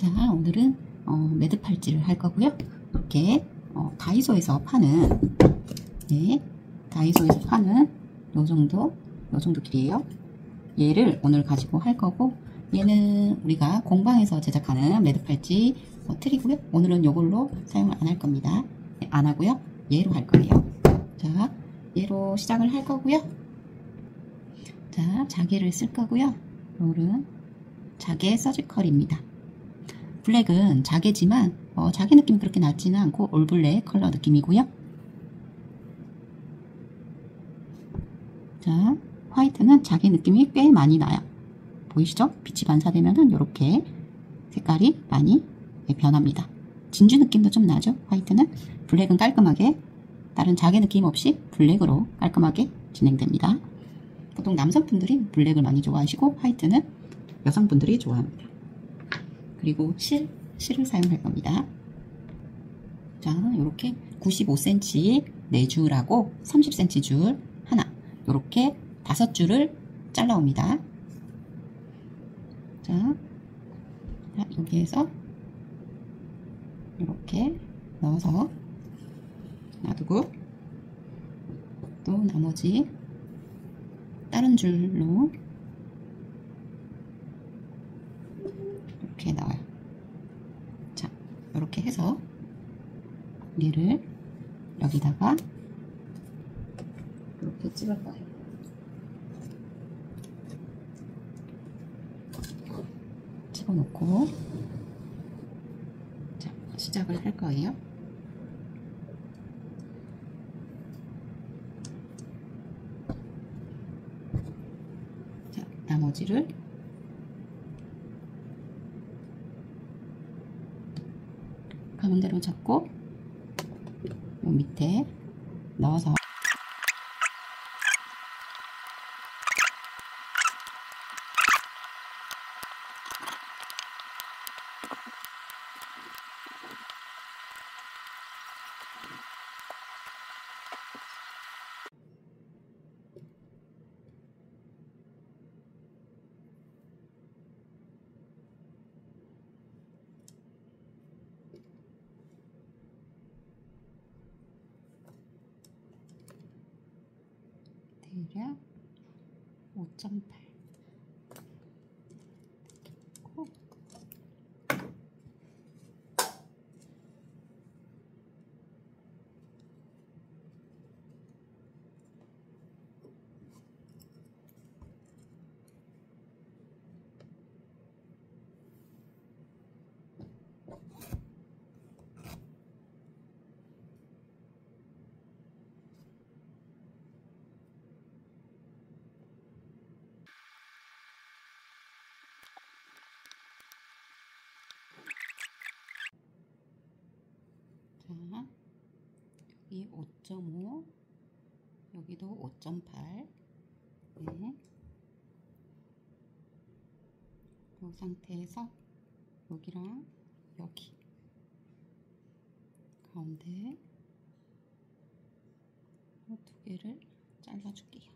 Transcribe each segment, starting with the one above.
자, 오늘은 매듭 팔찌를 할 거고요. 이렇게 다이소에서 파는 다이소에서 파는 요 정도 길이에요. 얘를 오늘 가지고 할 거고, 얘는 우리가 공방에서 제작하는 매듭 팔찌 틀이고요. 오늘은 요걸로 사용을 안 할 겁니다. 안 하고요. 얘로 할 거예요. 자, 얘로 시작을 할 거고요. 자, 자개를 쓸 거고요. 롤은 자개 서지컬입니다. 블랙은 자개지만 자개 느낌이 그렇게 낮지는 않고 올블랙 컬러 느낌이고요. 자, 화이트는 자개 느낌이 꽤 많이 나요. 보이시죠? 빛이 반사되면은 이렇게 색깔이 많이 변합니다. 진주 느낌도 좀 나죠? 화이트는. 블랙은 깔끔하게 다른 자개 느낌 없이 블랙으로 깔끔하게 진행됩니다. 보통 남성분들이 블랙을 많이 좋아하시고 화이트는 여성분들이 좋아합니다. 그리고 실을 사용할 겁니다. 자, 이렇게 95cm 4줄하고 30cm 줄 하나, 이렇게 5줄을 잘라옵니다. 자, 여기에서 이렇게 넣어서 놔두고, 또 나머지 다른 줄로 이렇게 나와요. 자, 이렇게 해서 얘를 여기다가 이렇게 찍을 거예요. 집어넣고, 자, 시작을 할 거예요. 자, 나머지를 가운데로 잡고 요 밑에 넣어서 대략 5.8 자, 여기 5.5, 여기도 5.8. 네. 이 상태에서 여기랑 여기 가운데 두 개를 잘라줄게요.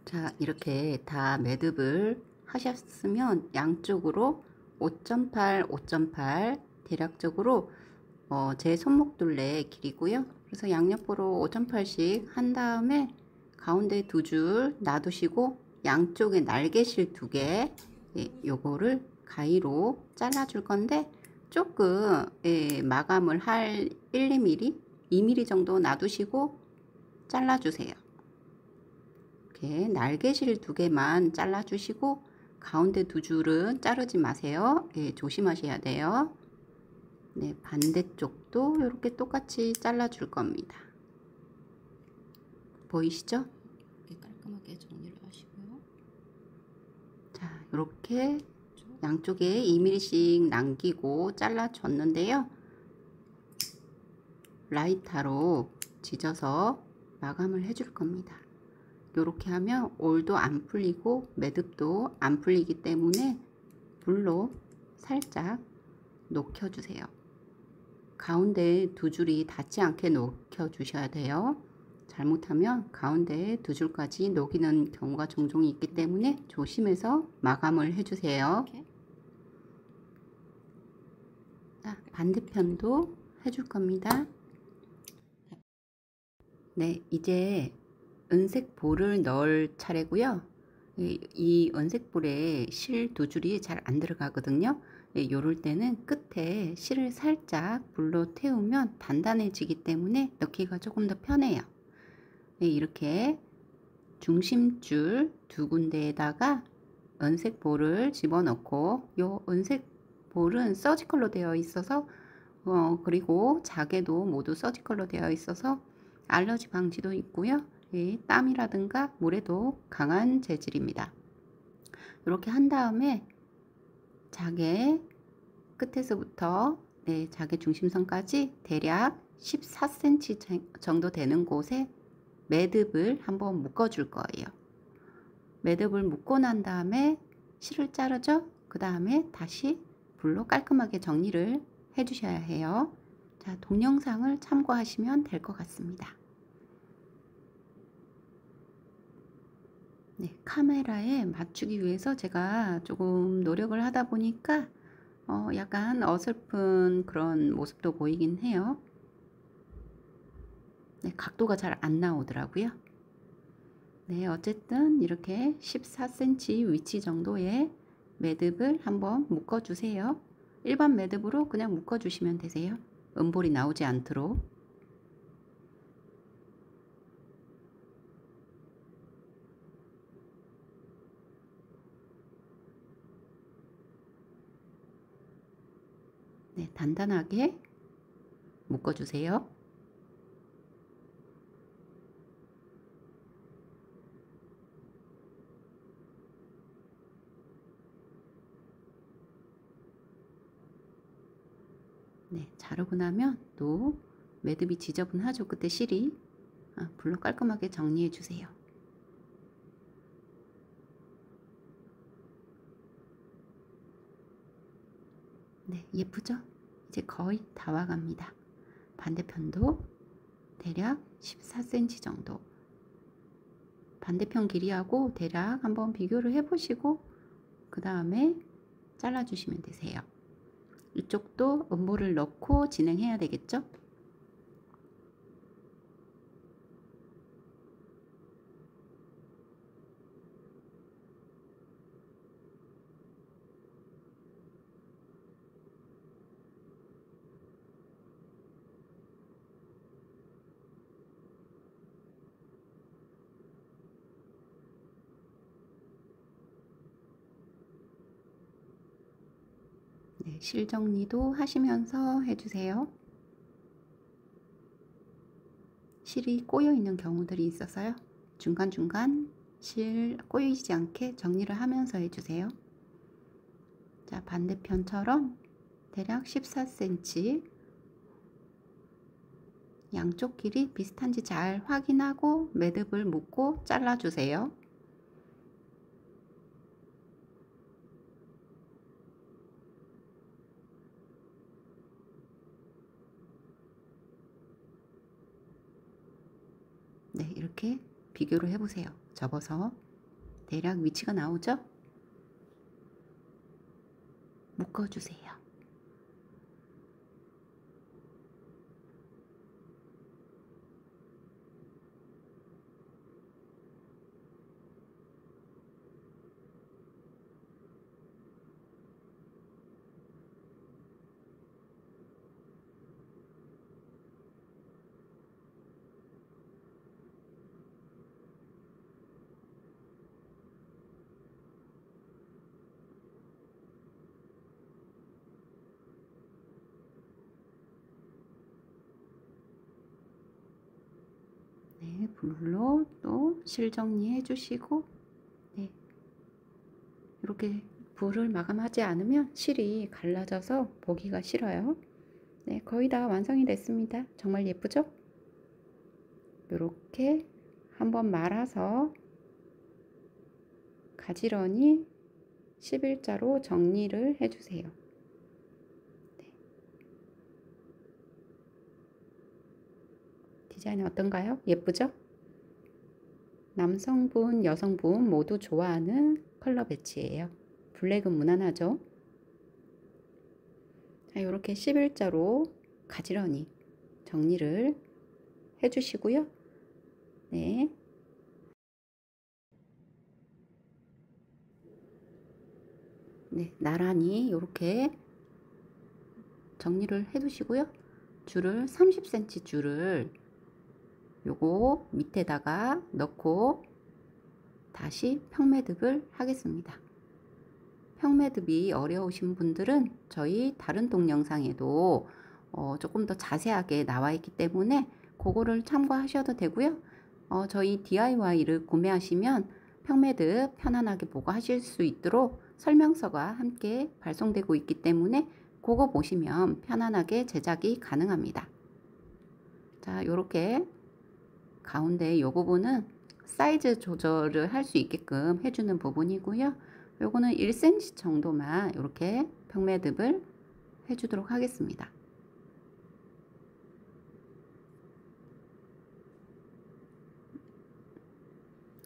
자, 이렇게 다 매듭을 하셨으면 양쪽으로 5.8, 5.8 대략적으로 제 손목둘레 길이고요. 그래서 양옆으로 5.8씩 한 다음에 가운데 2줄 놔두시고 양쪽에 날개실 2개, 요거를 가위로 잘라 줄 건데 조금 마감을 할 1, 2mm, 2mm 정도 놔두시고 잘라 주세요. 이렇게 날개실 2개만 잘라 주시고 가운데 2줄은 자르지 마세요. 조심하셔야 돼요. 네, 반대쪽도 이렇게 똑같이 잘라 줄 겁니다. 보이시죠? 이렇게 깔끔하게 정리를 하시고요. 자, 이렇게 양쪽에 2mm씩 남기고 잘라 줬는데요. 라이터로 지져서 마감을 해줄 겁니다. 이렇게 하면 올도 안 풀리고 매듭도 안 풀리기 때문에 불로 살짝 녹여주세요. 가운데 두 줄이 닿지 않게 녹여주셔야 돼요. 잘못하면 가운데 두 줄까지 녹이는 경우가 종종 있기 때문에 조심해서 마감을 해주세요. 자, 반대편도 해줄 겁니다. 네, 이제 은색 볼을 넣을 차례고요. 이 은색 볼에 실 두 줄이 잘 안 들어가거든요. 요럴 때는 끝에 실을 살짝 불로 태우면 단단해지기 때문에 넣기가 조금 더 편해요. 이렇게 중심줄 두 군데에다가 은색 볼을 집어넣고, 요 은색 볼은 서지컬로 되어 있어서 그리고 자개도 모두 서지컬로 되어 있어서 알러지 방지도 있고요. 땀이라든가 물에도 강한 재질입니다. 이렇게 한 다음에 자개 끝에서부터 자개 중심선까지 대략 14cm 정도 되는 곳에 매듭을 한번 묶어 줄 거예요. 매듭을 묶고 난 다음에 실을 자르죠. 그 다음에 다시 불로 깔끔하게 정리를 해 주셔야 해요. 자, 동영상을 참고하시면 될 것 같습니다. 네, 카메라에 맞추기 위해서 제가 조금 노력을 하다 보니까 약간 어설픈 그런 모습도 보이긴 해요. 네, 각도가 잘 안 나오더라고요. 네, 어쨌든 이렇게 14cm 위치 정도의 매듭을 한번 묶어 주세요. 일반 매듭으로 그냥 묶어 주시면 되세요. 음볼이 나오지 않도록. 네, 단단하게 묶어 주세요. 네, 자르고 나면 또 매듭이 지저분하죠. 그때 실이 불로 깔끔하게 정리해 주세요. 네, 예쁘죠? 이제 거의 다 와갑니다. 반대편도 대략 14cm 정도. 반대편 길이하고 대략 한번 비교를 해 보시고 그 다음에 잘라 주시면 되세요. 이쪽도 음볼을 넣고 진행해야 되겠죠? 네, 실 정리도 하시면서 해주세요. 실이 꼬여 있는 경우들이 있어서요. 중간중간 실 꼬이지 않게 정리를 하면서 해주세요. 자, 반대편처럼 대략 14cm 양쪽 길이 비슷한지 잘 확인하고 매듭을 묶고 잘라주세요. 네, 이렇게 비교를 해보세요. 접어서 대략 위치가 나오죠? 묶어주세요. 네, 불로 또 실 정리해 주시고, 네, 이렇게 불을 마감하지 않으면 실이 갈라져서 보기가 싫어요. 네, 거의 다 완성이 됐습니다. 정말 예쁘죠? 이렇게 한번 말아서 가지런히 11자로 정리를 해주세요. 네, 디자인 어떤가요? 예쁘죠? 남성분, 여성분 모두 좋아하는 컬러 배치예요. 블랙은 무난하죠? 자, 이렇게 11자로 가지런히 정리를 해주시고요. 네. 네, 나란히 이렇게 정리를 해 두시고요. 줄을 30cm 줄을 요거 밑에다가 넣고 다시 평매듭을 하겠습니다. 평매듭이 어려우신 분들은 저희 다른 동영상에도 조금 더 자세하게 나와 있기 때문에 그거를 참고하셔도 되고요. 저희 DIY를 구매하시면 평매듭 편안하게 보고 하실 수 있도록 설명서가 함께 발송되고 있기 때문에 그거 보시면 편안하게 제작이 가능합니다. 자, 요렇게 가운데 요 부분은 사이즈 조절을 할 수 있게끔 해주는 부분이고요. 요거는 1cm 정도만 이렇게 평매듭을 해주도록 하겠습니다.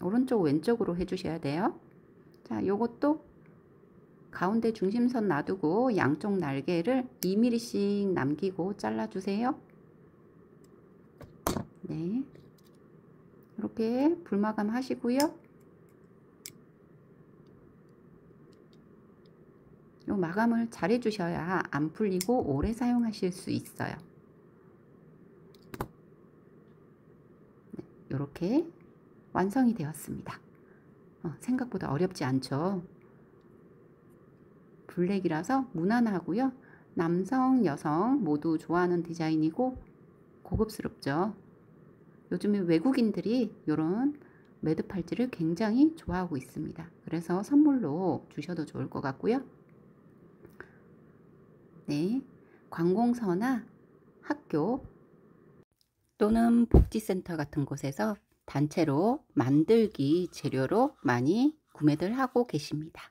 오른쪽 왼쪽으로 해주셔야 돼요. 자, 요것도 가운데 중심선 놔두고 양쪽 날개를 2mm씩 남기고 잘라주세요. 네, 이렇게 불마감 하시고요. 요 마감을 잘 해주셔야 안 풀리고 오래 사용하실 수 있어요. 네, 이렇게 완성이 되었습니다. 생각보다 어렵지 않죠? 블랙이라서 무난하고요. 남성, 여성 모두 좋아하는 디자인이고 고급스럽죠. 요즘에 외국인들이 이런 매듭 팔찌를 굉장히 좋아하고 있습니다. 그래서 선물로 주셔도 좋을 것 같고요. 네, 관공서나 학교 또는 복지센터 같은 곳에서 단체로 만들기 재료로 많이 구매들 하고 계십니다.